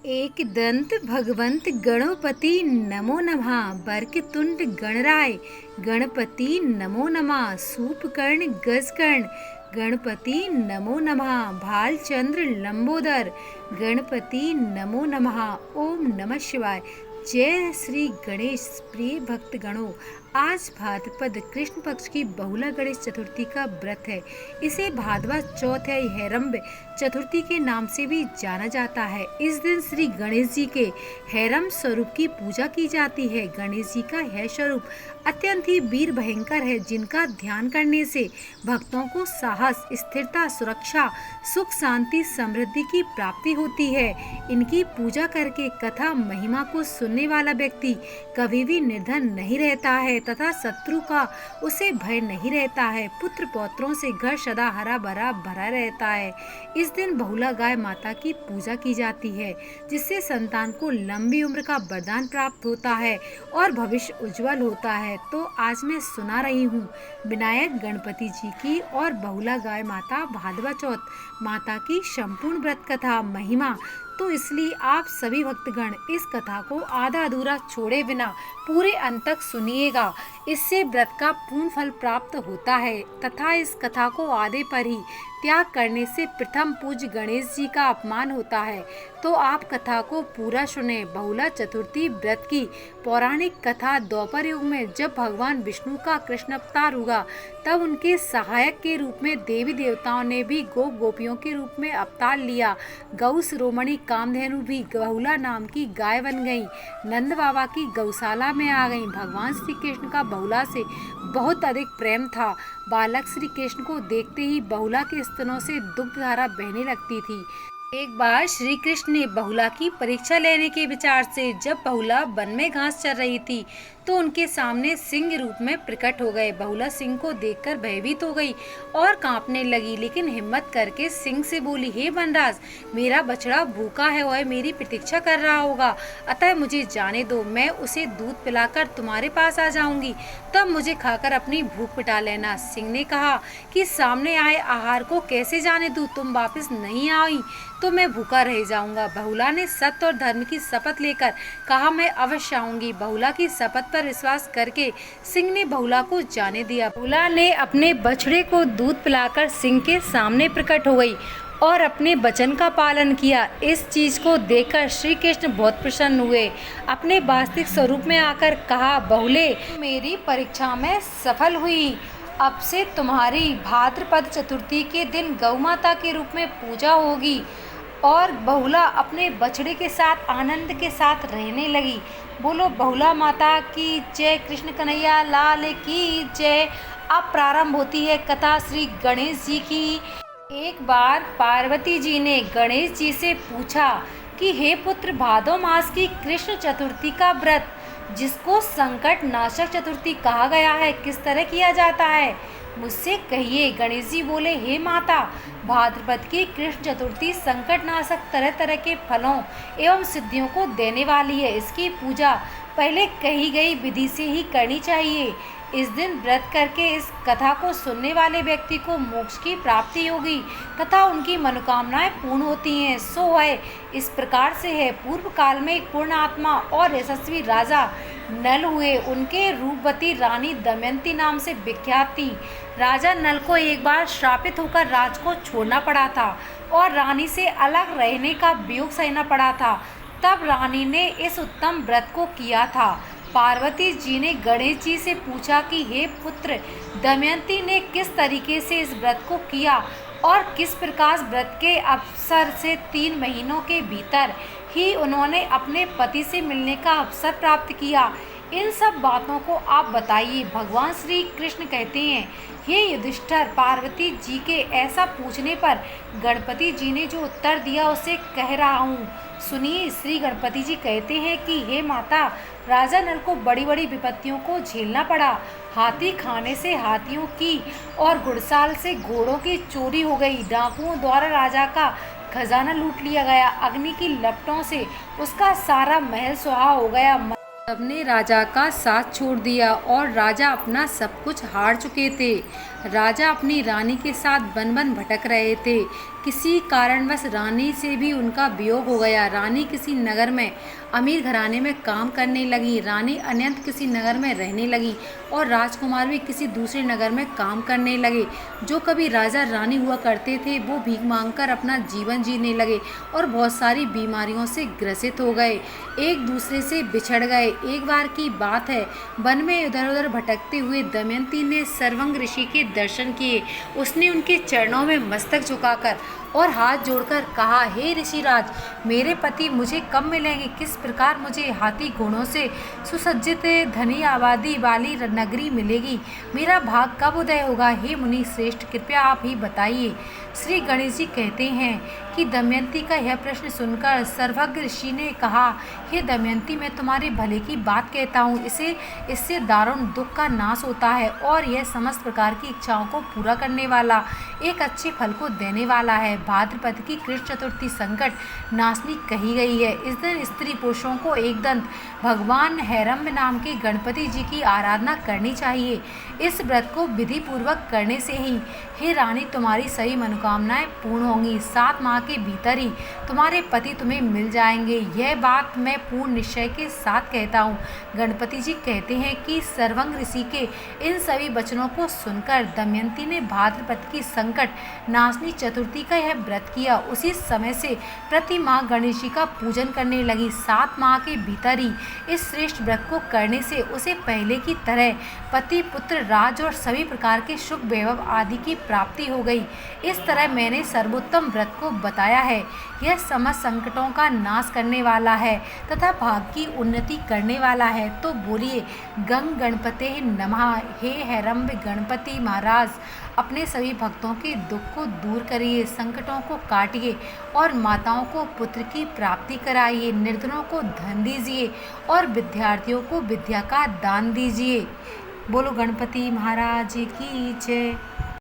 एक दंत भगवंत गणपति नमो नमः। बरकतुंड गणराय गणपति नमो नमः। सूपकर्ण गजकर्ण गणपति नमो नमः। भालचंद्र लंबोदर गणपति नमो नमः। ओम नमः शिवाय। जय श्री गणेश। प्रिय भक्तगणों, आज भाद्रपद कृष्ण पक्ष की बहुला गणेश चतुर्थी का व्रत है। इसे भाद्रवा चौथ या हेरम्ब चतुर्थी के नाम से भी जाना जाता है। इस दिन श्री गणेश जी के हेरम्ब स्वरूप की पूजा की जाती है। गणेश जी का यह स्वरूप अत्यंत ही वीर भयंकर है, जिनका ध्यान करने से भक्तों को साहस, स्थिरता, सुरक्षा, सुख, शांति, समृद्धि की प्राप्ति होती है। इनकी पूजा करके कथा महिमा को सुनने वाला व्यक्ति कभी भी निर्धन नहीं रहता है तथा शत्रु का उसे भय नहीं रहता है। पुत्र पौत्रों से घर सदा हरा भरा भरा रहता है। इस दिन बहुला गाय माता की पूजा की जाती है, जिससे संतान को लंबी उम्र का वरदान प्राप्त होता है और भविष्य उज्जवल होता है। तो आज मैं सुना रही हूँ विनायक गणपति जी की और बहुला गाय माता भाद्रवा चौथ माता की संपूर्ण व्रत कथा महिमा। तो इसलिए आप सभी भक्तगण इस कथा को आधा अधूरा छोड़े बिना पूरे अंत तक सुनिएगा। इससे व्रत का पूर्ण फल प्राप्त होता है तथा इस कथा को आधे पर ही त्याग करने से प्रथम पूज्य गणेश जी का अपमान होता है। तो आप कथा को पूरा सुने। बहुला चतुर्थी व्रत की पौराणिक कथा द्वापर युग में जब भगवान विष्णु का कृष्ण अवतार हुआ, तब उनके सहायक के रूप में देवी देवताओं ने भी गोप गोपियों के रूप में अवतार लिया। गौ शिरोमणि कामधेनु भी बहुला नाम की गाय बन गई, नंद बाबा की गौशाला में आ गई। भगवान श्री कृष्ण का बहुला से बहुत अधिक प्रेम था। बालक श्री कृष्ण को देखते ही बहुला के स्तनों से दुग्ध धारा बहने लगती थी। एक बार श्री कृष्ण ने बहुला की परीक्षा लेने के विचार से जब बहुला वन में घास चर रही थी, तो उनके सामने सिंह रूप में प्रकट हो गए। बहुला सिंह को देखकर भयभीत हो गई और कांपने लगी, लेकिन हिम्मत करके सिंह से बोली, हे वनराज, मेरा बछड़ा भूखा है और मेरी प्रतीक्षा कर रहा होगा, अतः मुझे जाने दो। मैं उसे दूध पिलाकर तुम्हारे पास आ जाऊंगी, तब मुझे खाकर अपनी भूख मिटा लेना। सिंह ने कहा कि सामने आए आहार को कैसे जाने दूं? तुम वापस नहीं आई तो मैं भूखा रह जाऊंगा। बहुला ने सत्य और धर्म की शपथ लेकर कहा, मैं अवश्य आऊंगी। बहुला की शपथ पर विश्वास करके सिंह ने बहुला को जाने दिया। बहुला ने अपने बछड़े को दूध पिलाकर सिंह के सामने प्रकट हो गई और अपने वचन का पालन किया। इस चीज को देखकर श्री कृष्ण बहुत प्रसन्न हुए। अपने वास्तविक स्वरूप में आकर कहा, बहुले, मेरी परीक्षा में सफल हुई। अब से तुम्हारी भाद्रपद चतुर्थी के दिन गौ माता के रूप में पूजा होगी। और बहुला अपने बछड़े के साथ आनंद के साथ रहने लगी। बोलो बहुला माता की जय। कृष्ण कन्हैया लाल की जय। अब प्रारंभ होती है कथा श्री गणेश जी की। एक बार पार्वती जी ने गणेश जी से पूछा कि हे पुत्र, भादो मास की कृष्ण चतुर्थी का व्रत, जिसको संकट नाशक चतुर्थी कहा गया है, किस तरह किया जाता है, मुझसे कहिए। गणेश जी बोले, हे माता, भाद्रपद की कृष्ण चतुर्थी संकट नाशक तरह तरह के फलों एवं सिद्धियों को देने वाली है। इसकी पूजा पहले कही गई विधि से ही करनी चाहिए। इस दिन व्रत करके इस कथा को सुनने वाले व्यक्ति को मोक्ष की प्राप्ति होगी तथा उनकी मनोकामनाएं पूर्ण होती हैं। सो है इस प्रकार से है। पूर्व काल में एक पूर्ण आत्मा और यशस्वी राजा नल हुए। उनके रूपवती रानी दमयंती नाम से विख्यात थी। राजा नल को एक बार श्रापित होकर राज को छोड़ना पड़ा था और रानी से अलग रहने का वियोग सहना पड़ा था। तब रानी ने इस उत्तम व्रत को किया था। पार्वती जी ने गणेश जी से पूछा कि हे पुत्र, दमयंती ने किस तरीके से इस व्रत को किया और किस प्रकार व्रत के अवसर से 3 महीनों के भीतर ही उन्होंने अपने पति से मिलने का अवसर प्राप्त किया। इन सब बातों को आप बताइए। भगवान श्री कृष्ण कहते हैं, हे युधिष्ठिर, पार्वती जी के ऐसा पूछने पर गणपति जी ने जो उत्तर दिया उसे कह रहा हूँ, सुनिए। श्री गणपति जी कहते हैं कि हे माता, राजा नल को बड़ी बड़ी विपत्तियों को झेलना पड़ा। हाथी खाने से हाथियों की और घुड़साल से घोड़ों की चोरी हो गई। डाकुओं द्वारा राजा का खजाना लूट लिया गया। अग्नि की लपटों से उसका सारा महल सुहा हो गया। सबने राजा का साथ छोड़ दिया और राजा अपना सब कुछ हार चुके थे। राजा अपनी रानी के साथ वन वन भटक रहे थे। किसी कारणवश रानी से भी उनका वियोग हो गया। रानी किसी नगर में अमीर घराने में काम करने लगी। रानी अनंत किसी नगर में रहने लगी और राजकुमार भी किसी दूसरे नगर में काम करने लगे। जो कभी राजा रानी हुआ करते थे वो भीख मांगकर अपना जीवन जीने लगे और बहुत सारी बीमारियों से ग्रसित हो गए, एक दूसरे से बिछड़ गए। एक बार की बात है, वन में इधर उधर भटकते हुए दमयंती ने सर्वंग ऋषि के दर्शन किए। उसने उनके चरणों में मस्तक झुकाकर और हाथ जोड़कर कहा, हे ऋषिराज, मेरे पति मुझे कब मिलेंगे? किस प्रकार मुझे हाथी घोड़ों से सुसज्जित धनी आबादी वाली नगरी मिलेगी? मेरा भाग कब उदय होगा? हे मुनि श्रेष्ठ, कृपया आप ही बताइए। श्री गणेश जी कहते हैं कि दमयंती का यह प्रश्न सुनकर सर्वज्ञ ऋषि ने कहा, हे दमयंती, मैं तुम्हारे भले की बात कहता हूँ। इससे दारुण दुख का नाश होता है और यह समस्त प्रकार की इच्छाओं को पूरा करने वाला, एक अच्छे फल को देने वाला है। भाद्रपद की कृष्ण चतुर्थी संकट नाशनी कही गई है। इस दिन स्त्री पुरुषों को एक दंत भगवान हैरम्ब नाम के गणपति जी की आराधना करनी चाहिए। इस व्रत को विधि पूर्वक करने से ही हे रानी तुम्हारी सभी मनोकामनाएं पूर्ण होंगी। 7 माह के भीतर ही तुम्हारे पति तुम्हें मिल जाएंगे। यह बात मैं पूर्ण निश्चय के साथ कहता हूँ। गणपति जी कहते हैं कि सर्वंग ऋषि के इन सभी वचनों को सुनकर दमयंती ने भाद्रपद की संकट नाशनी चतुर्थी का यह व्रत किया। उसी समय से प्रति माह गणेश जी का पूजन करने लगी। 7 माह के भीतर ही इस श्रेष्ठ व्रत को करने से उसे पहले की तरह पति, पुत्र, राज और सभी प्रकार के सुख वैभव आदि की प्राप्ति हो गई। इस तरह मैंने सर्वोत्तम व्रत को बताया है। यह समस्त संकटों का नाश करने वाला है तथा भाग्य की उन्नति करने वाला है। तो बोलिए गंग गणपते नमः। हे हैरम्ब गणपति महाराज, अपने सभी भक्तों के दुख को दूर करिए, संकटों को काटिए और माताओं को पुत्र की प्राप्ति कराइए, निर्धनों को धन दीजिए और विद्यार्थियों को विद्या का दान दीजिए। बोलो गणपति महाराज की जय।